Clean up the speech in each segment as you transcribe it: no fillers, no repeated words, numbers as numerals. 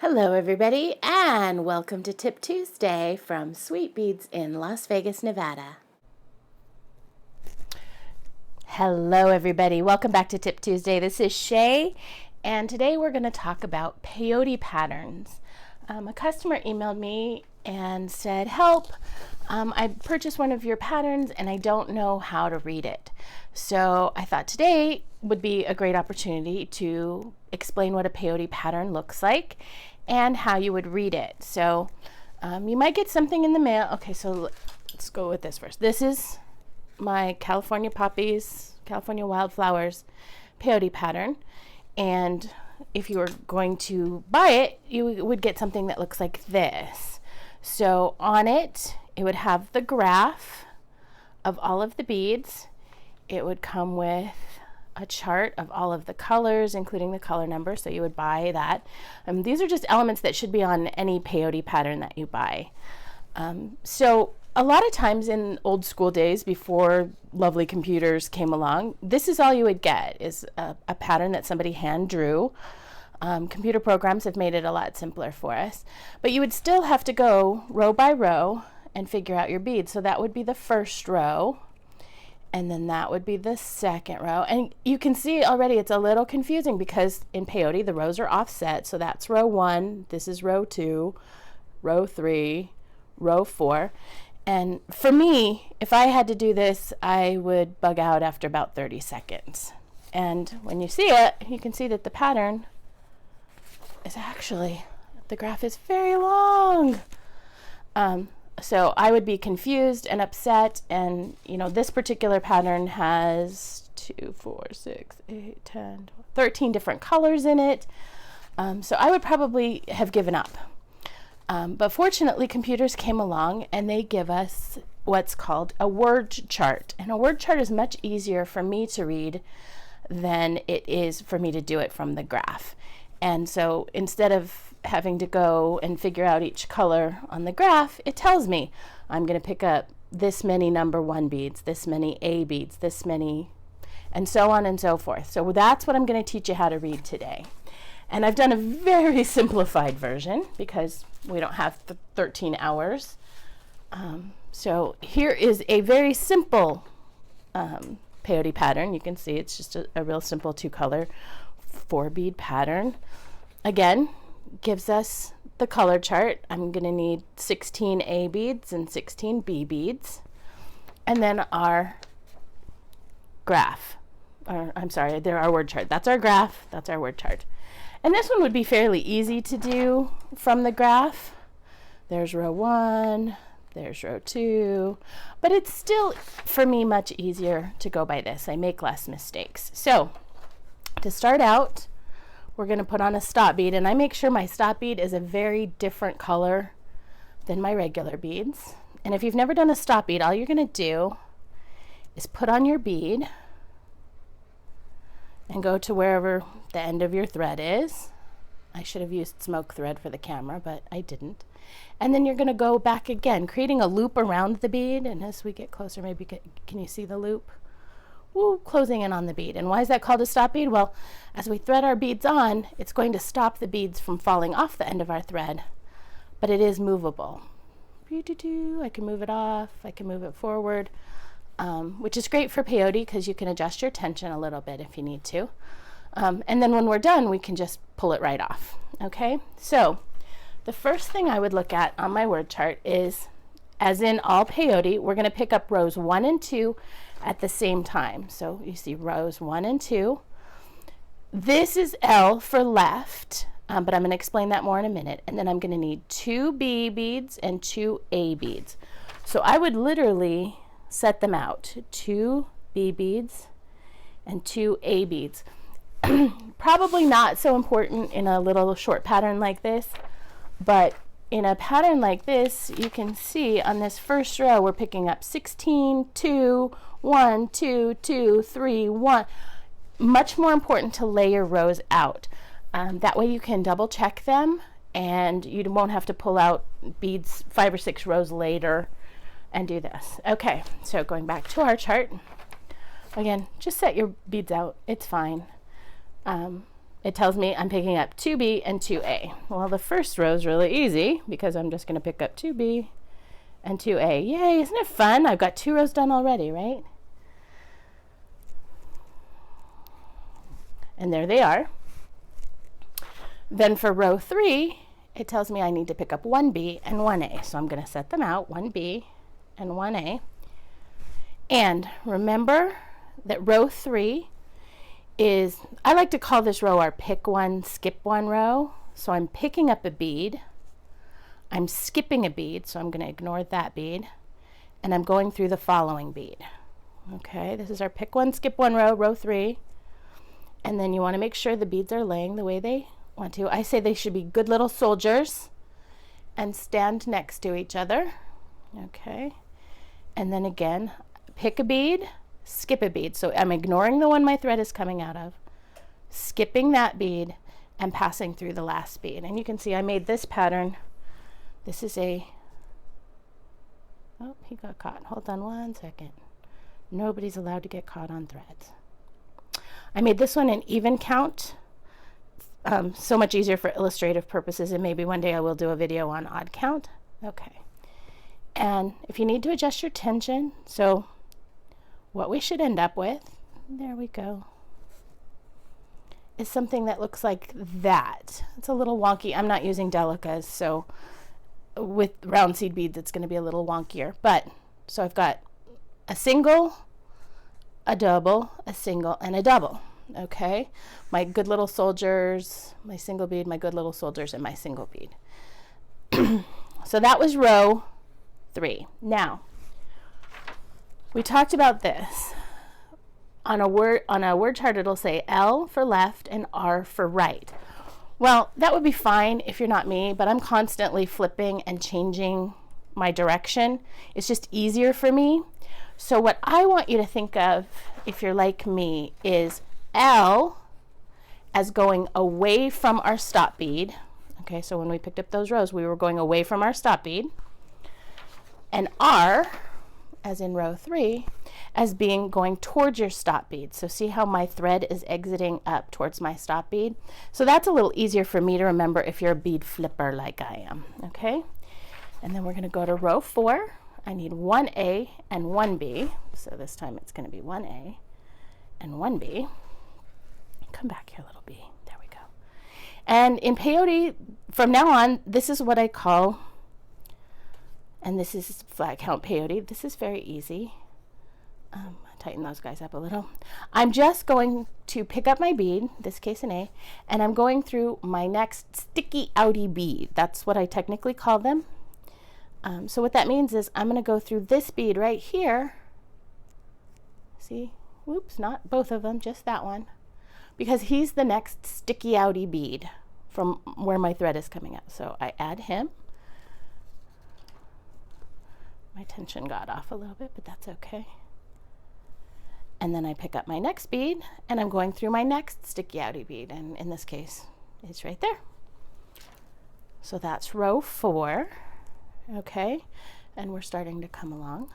Hello everybody and welcome to Tip Tuesday from Sweet Beads in Las Vegas, Nevada. Hello everybody, welcome back to Tip Tuesday. This is Shae and today we're going to talk about peyote patterns. A customer emailed me and said, help, I purchased one of your patterns and I don't know how to read it. So I thought today would be a great opportunity to explain what a peyote pattern looks like and how you would read it. So you might get something in the mail. Okay, so let's go with this first. This is my California poppies, California wildflowers peyote pattern. And if you were going to buy it, you would get something that looks like this. So on it, it would have the graph of all of the beads. It would come with a chart of all of the colors, including the color number, so you would buy that. These are just elements that should be on any peyote pattern that you buy. So a lot of times in old school days, before lovely computers came along, this is all you would get, is a pattern that somebody hand drew. Computer programs have made it a lot simpler for us, but you would still have to go row by row and figure out your beads. So that would be the first row. And then that would be the second row. And you can see already it's a little confusing because in peyote, the rows are offset. So that's row 1, this is row 2, row 3, row 4. And for me, if I had to do this, I would bug out after about 30 seconds. And when you see it, you can see that the pattern is actually, the graph is very long. So I would be confused and upset, and this particular pattern has 2, 4, 6, 8, 10, 12, 13 different colors in it. So I would probably have given up. But fortunately, computers came along and they give us what's called a word chart. And a word chart is much easier for me to read than it is for me to do it from the graph. And so instead of having to go and figure out each color on the graph, it tells me I'm going to pick up this many number 1 beads, this many A beads, this many, and so on and so forth. So that's what I'm going to teach you how to read today. And I've done a very simplified version because we don't have 13 hours. So here is a very simple peyote pattern. You can see it's just a real simple 2-color 4-bead pattern. Again, gives us the color chart. I'm going to need 16 A beads and 16 B beads. And then our graph. I'm sorry, they're our word chart. That's our graph. That's our word chart. And this one would be fairly easy to do from the graph. There's row 1, there's row 2, but it's still, for me, much easier to go by this. I make less mistakes. So to start out, we're going to put on a stop bead, and I make sure my stop bead is a very different color than my regular beads. And if you've never done a stop bead, all you're going to do is put on your bead and go to wherever the end of your thread is. I should have used smoke thread for the camera, but I didn't. And then you're going to go back again, creating a loop around the bead. And as we get closer, maybe can you see the loop? Woo, closing in on the bead. And why is that called a stop bead? Well, as we thread our beads on, it's going to stop the beads from falling off the end of our thread, but it is movable. I can move it off, I can move it forward, which is great for peyote because you can adjust your tension a little bit if you need to. And then when we're done, we can just pull it right off. Okay, so the first thing I would look at on my word chart is, as in all peyote, we're going to pick up rows 1 and 2 at the same time. So you see rows 1 and 2. This is L for left, but I'm going to explain that more in a minute. And then I'm going to need 2 B beads and 2 A beads. So I would literally set them out, 2 B beads and 2 A beads. Probably not so important in a little short pattern like this, but in a pattern like this, you can see on this first row, we're picking up 16, 2, 1, 2, 2, 3, 1. Much more important to lay your rows out. That way you can double check them and you won't have to pull out beads 5 or 6 rows later and do this. Okay, so going back to our chart, again, just set your beads out. It's fine. it tells me I'm picking up 2B and 2A. Well, the first row is really easy because I'm just going to pick up 2B and 2A. Yay, isn't it fun? I've got 2 rows done already, right? And there they are. Then for row 3, it tells me I need to pick up 1B and 1A. So I'm going to set them out, 1B and 1A. And remember that row 3 is, I like to call this row our pick one, skip one row. So I'm picking up a bead, I'm skipping a bead, so I'm going to ignore that bead, and I'm going through the following bead. Okay, this is our pick one, skip one row, row 3. And then you want to make sure the beads are laying the way they want to. I say they should be good little soldiers and stand next to each other. Okay, and then again, pick a bead, skip a bead. So I'm ignoring the one my thread is coming out of, skipping that bead, and passing through the last bead. And you can see I made this pattern. This is a, oh, he got caught. Hold on one second. Nobody's allowed to get caught on threads. I made this one an even count, so much easier for illustrative purposes, and maybe one day I will do a video on odd count. Okay, and if you need to adjust your tension, so what we should end up with, there we go, is something that looks like that. It's a little wonky. I'm not using delicas, so with round seed beads it's going to be a little wonkier. But so I've got a single, a double, a single, and a double. Okay, my good little soldiers, my single bead, my good little soldiers, and my single bead. So that was row 3. Now we talked about this. On a word chart, it'll say L for left and R for right. Well, that would be fine if you're not me, but I'm constantly flipping and changing my direction. It's just easier for me. So what I want you to think of, if you're like me, is L as going away from our stop bead. Okay, so when we picked up those rows, we were going away from our stop bead. And R, as in row 3, as being going towards your stop bead. So see how my thread is exiting up towards my stop bead? So that's a little easier for me to remember if you're a bead flipper like I am, okay? And then we're gonna go to row 4. I need 1A and 1B. So this time it's gonna be 1A and 1B. Come back here, little B, there we go. And in peyote, from now on, this is what I call, and this is flat count peyote. This is very easy. Tighten those guys up a little. I'm just going to pick up my bead, this case an A, and I'm going through my next sticky outy bead. That's what I technically call them. So what that means is I'm going to go through this bead right here. See? Whoops, not both of them, just that one. Because he's the next sticky outy bead from where my thread is coming out. So I add him. My tension got off a little bit, but that's okay. And then I pick up my next bead, and I'm going through my next sticky outy bead, and in this case, it's right there. So that's row 4, okay? And we're starting to come along.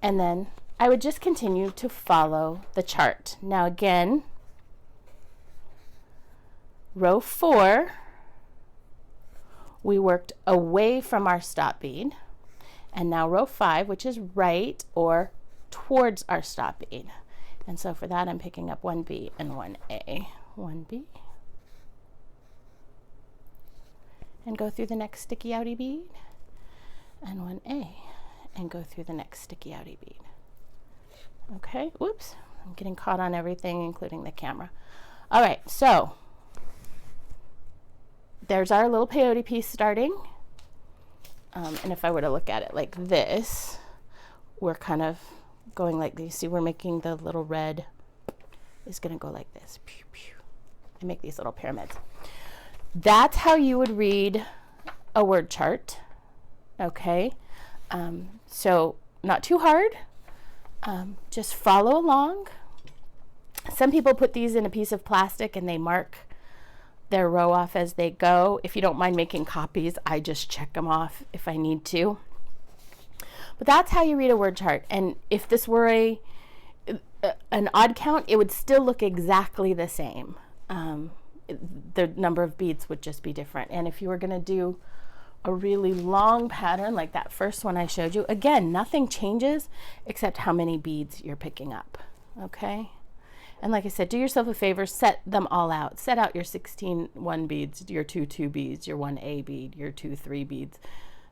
And then I would just continue to follow the chart. Now again, row 4, we worked away from our stop bead. And now row 5, which is right or towards our stop bead. And so for that, I'm picking up 1B and 1A. 1B. And go through the next sticky outy bead. And 1A. And go through the next sticky outy bead. Okay, whoops. I'm getting caught on everything, including the camera. All right, so there's our little peyote piece starting. And if I were to look at it like this, we're kind of going like this. See, we're making the little red is going to go like this. Pew, pew, and make these little pyramids. That's how you would read a word chart. Okay. So not too hard. Just follow along. Some people put these in a piece of plastic and they mark their row off as they go. If you don't mind making copies, I just check them off if I need to. But that's how you read a word chart. And if this were an odd count, it would still look exactly the same. the number of beads would just be different. And if you were going to do a really long pattern like that first one I showed you, again, nothing changes except how many beads you're picking up. Okay? And like I said, do yourself a favor, set them all out. Set out your 16 1 beads, your 2 2 beads, your 1 A bead, your 2 3 beads,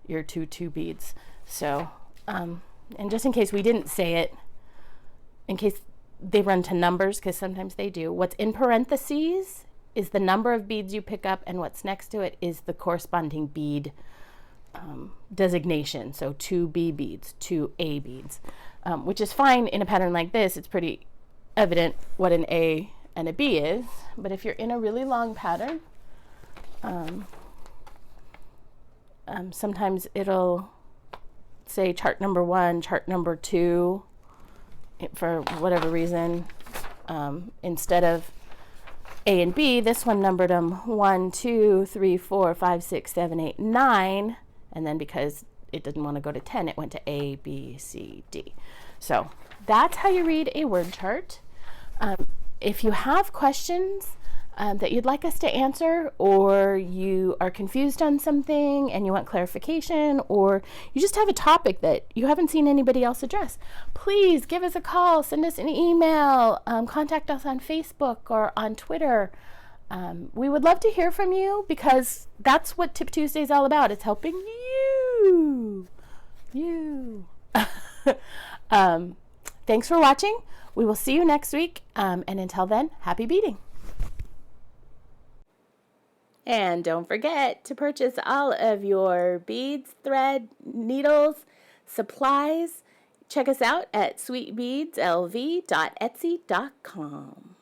your 2 2 beads. So, and just in case we didn't say it, in case they run to numbers, because sometimes they do, what's in parentheses is the number of beads you pick up, and what's next to it is the corresponding bead designation. So 2 B beads, 2 A beads, which is fine in a pattern like this. It's pretty evident what an A and a B is. But if you're in a really long pattern, sometimes it'll say chart number 1, chart number 2, for whatever reason. Instead of A and B, this one numbered them 1, 2, 3, 4, 5, 6, 7, 8, 9. And then because it didn't want to go to 10, it went to A, B, C, D. So that's how you read a word chart. If you have questions that you'd like us to answer, or you are confused on something and you want clarification, or you just have a topic that you haven't seen anybody else address, please give us a call, send us an email, contact us on Facebook or on Twitter. We would love to hear from you, because that's what Tip Tuesday is all about. It's helping you. Thanks for watching. We will see you next week. And until then, happy beading. And don't forget to purchase all of your beads, thread, needles, supplies. Check us out at sweetbeadslv.etsy.com.